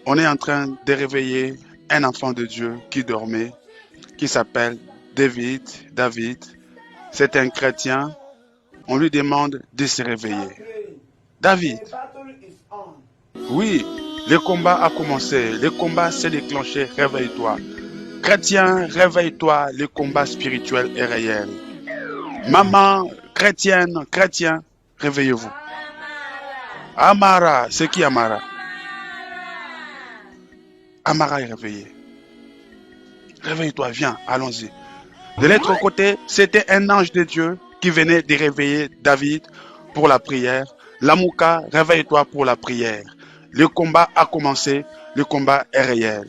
On est en train de réveiller un enfant de Dieu qui dormait, qui s'appelle David. David, c'est un chrétien. On lui demande de se réveiller. David, oui, le combat a commencé. Le combat s'est déclenché. Réveille-toi. Chrétien, réveille-toi. Le combat spirituel est réel. Maman, chrétienne, chrétien, réveillez-vous. Amara, c'est qui Amara? Amara est réveillé. Réveille-toi, viens, allons-y. De l'autre côté, c'était un ange de Dieu qui venait de réveiller David pour la prière. Lamouka, réveille-toi pour la prière. Le combat a commencé, le combat est réel.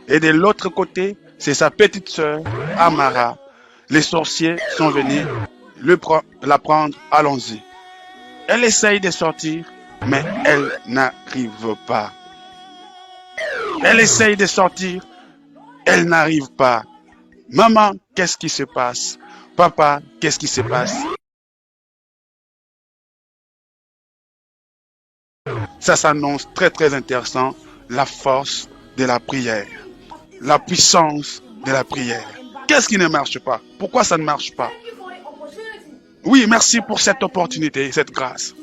Et de l'autre côté, c'est sa petite sœur, Amara. Les sorciers sont venus la prendre, allons-y. Elle essaye de sortir, mais elle n'arrive pas. Elle essaye de sortir, elle n'arrive pas. Maman, qu'est-ce qui se passe? Papa, qu'est-ce qui se passe? Ça s'annonce très très intéressant, la force de la prière, la puissance de la prière. Qu'est-ce qui ne marche pas? Pourquoi ça ne marche pas? Oui, merci pour cette opportunité, cette grâce.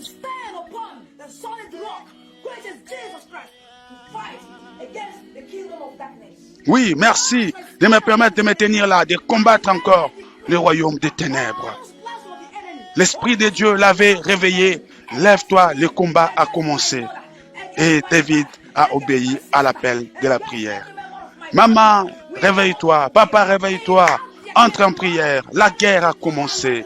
Oui, merci de me permettre de me tenir là, de combattre encore le royaume des ténèbres. L'Esprit de Dieu l'avait réveillé. Lève-toi, le combat a commencé. Et David a obéi à l'appel de la prière. Maman, réveille-toi. Papa, réveille-toi. Entre en prière. La guerre a commencé.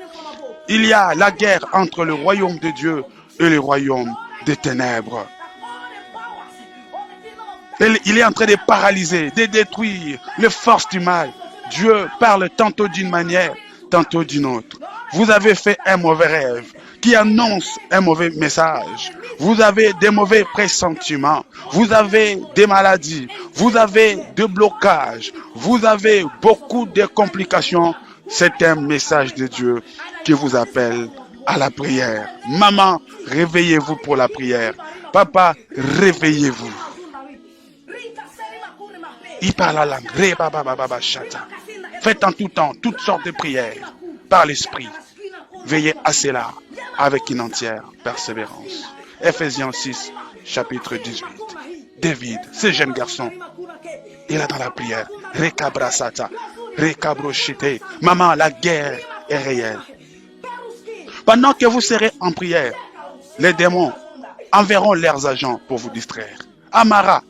Il y a la guerre entre le royaume de Dieu et le royaume des ténèbres. Il est en train de paralyser, de détruire les forces du mal. Dieu parle tantôt d'une manière, tantôt d'une autre. Vous avez fait un mauvais rêve qui annonce un mauvais message. Vous avez des mauvais pressentiments. Vous avez des maladies. Vous avez des blocages. Vous avez beaucoup de complications. C'est un message de Dieu qui vous appelle à la prière. Maman, réveillez-vous pour la prière. Papa, réveillez-vous. Il parle la langue. Faites en tout temps toutes sortes de prières par l'esprit. Veillez à cela avec une entière persévérance. Ephésiens 6, chapitre 18. David, ce jeune garçon, il est dans la prière. Rekabrasata, rekabroshite. Maman, la guerre est réelle. Pendant que vous serez en prière, les démons enverront leurs agents pour vous distraire. Amara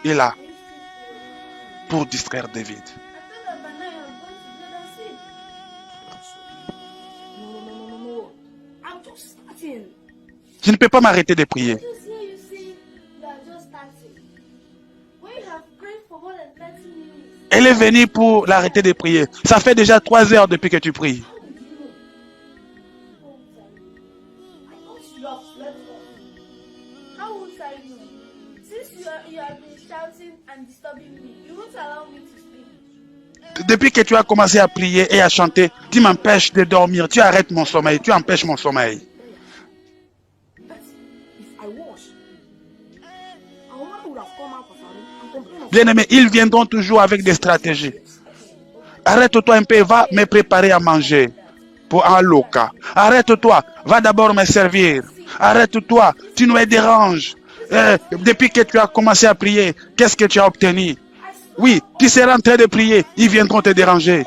est là pour distraire David. Je ne peux pas m'arrêter de prier. Elle est venue pour l'arrêter de prier. Ça fait déjà 3 heures depuis que tu pries. Depuis que tu as commencé à prier et à chanter, tu m'empêches de dormir, tu arrêtes mon sommeil, tu empêches mon sommeil. Bien-aimé, ils viendront toujours avec des stratégies. Arrête-toi un peu, va me préparer à manger pour un loca. Arrête-toi, va d'abord me servir. Arrête-toi, tu nous déranges. Depuis que tu as commencé à prier, qu'est-ce que tu as obtenu? Oui, tu seras en train de prier, ils viendront te déranger.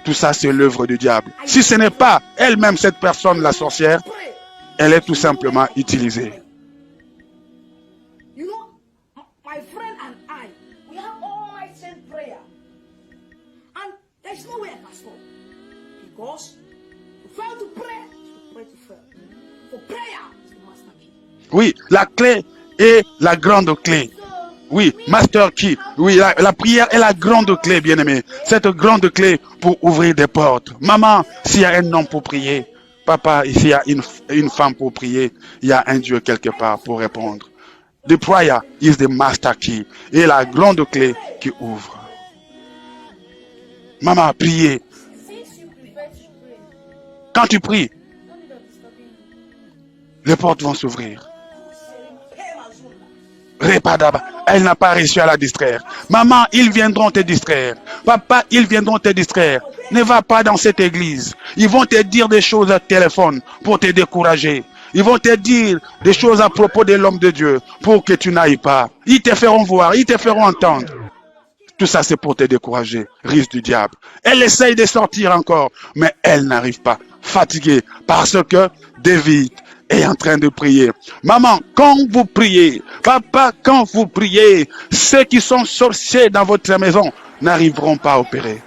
Tout ça, c'est l'œuvre du diable. Si ce n'est pas elle-même, cette personne, la sorcière, elle est tout simplement utilisée. Oui, la clé est la grande clé. Oui, master key. Oui, la prière est la grande clé, bien-aimé. Cette grande clé pour ouvrir des portes. Maman, s'il y a un homme pour prier, papa, s'il y a une femme pour prier, il y a un Dieu quelque part pour répondre. The prayer is the master key. Et la grande clé qui ouvre. Maman, priez. Quand tu pries, les portes vont s'ouvrir. Repadaba. Elle n'a pas réussi à la distraire. Maman, ils viendront te distraire. Papa, ils viendront te distraire. Ne va pas dans cette église. Ils vont te dire des choses au téléphone pour te décourager. Ils vont te dire des choses à propos de l'homme de Dieu pour que tu n'ailles pas. Ils te feront voir, ils te feront entendre. Tout ça, c'est pour te décourager. Risque du diable. Elle essaye de sortir encore, mais elle n'arrive pas. Fatiguée parce que David est en train de prier. Maman, quand vous priez, papa, quand vous priez, ceux qui sont sorciers dans votre maison n'arriveront pas à opérer.